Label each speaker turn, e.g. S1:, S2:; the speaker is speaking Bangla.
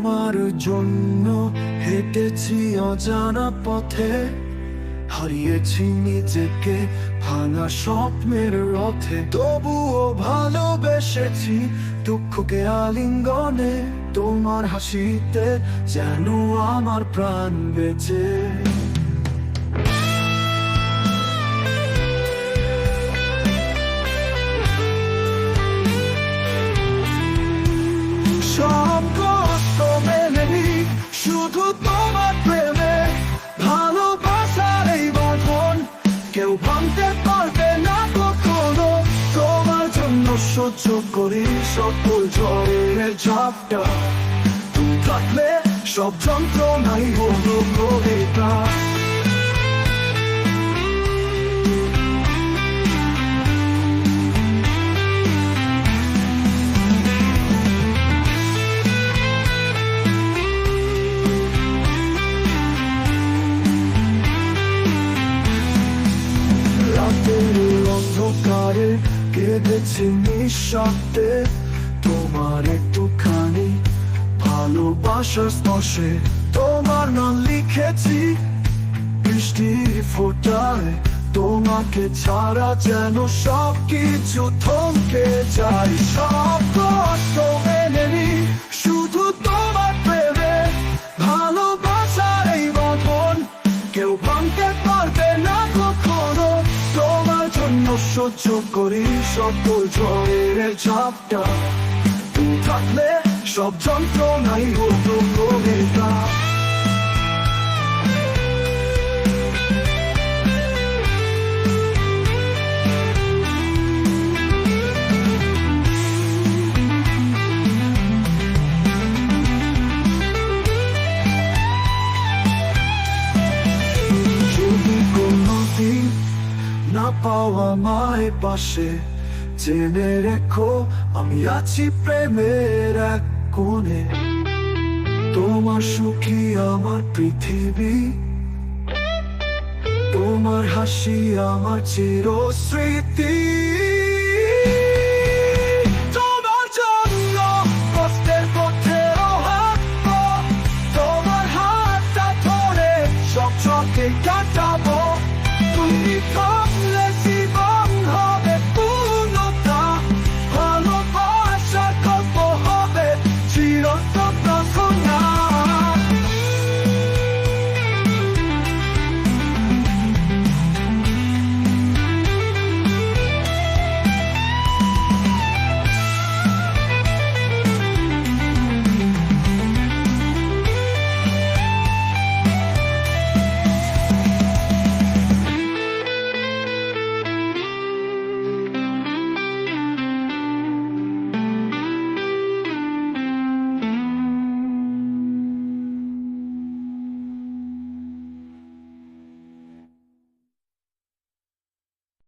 S1: তোমার জন্য হেঁটেছি অজানা পথে, হারিয়েছি নিজেকে ভাঙা স্বপ্নের রথে। তবুও ভালোবেসেছি দুঃখকে আলিঙ্গনে, তোমার হাসিতে যেন আমার প্রাণ বেঁচে। সব কষ্ট মেনে নিই শুধু তোমার প্রেমে, ভালোবাসার এই বাঁধন কেউ ভাঙতে পারবে না কখনো। তোমার জন্য সহ্য করি সকল ঝড়ের ঝাপটা, তুমি থাকলে সব যন্ত্রণাই হলো কবিতা। অন্ধকারে কেঁদেছি নিঃশব্দে, তোমার একটুখানি ভালোবাসার স্পর্শে। তোমার নাম লিখেছি বৃষ্টির ফোঁটায়, তোমাকে ছাড়া যেন সব কিছু থমকে যায়। সব কষ্ট মেনে নিই শুধু তোমার প্রেমে, ভালোবাসার এই বাঁধন কেউ ভাঙতে পারবে না কখনো। তোমার জন্য সহ্য করি সকল ঝড়ের ঝাপটা, তুমি থাকলে সব যন্ত্রণাই হতো কবিতা। যদি কোনোদিন না পাওয়া মায়ের পাশে, জেনে রেখো আমি আছি প্রেমের এক কোণে। তোমার সুখী আমার পৃথিবী, তোমার হাসি আমার চির স্মৃতি।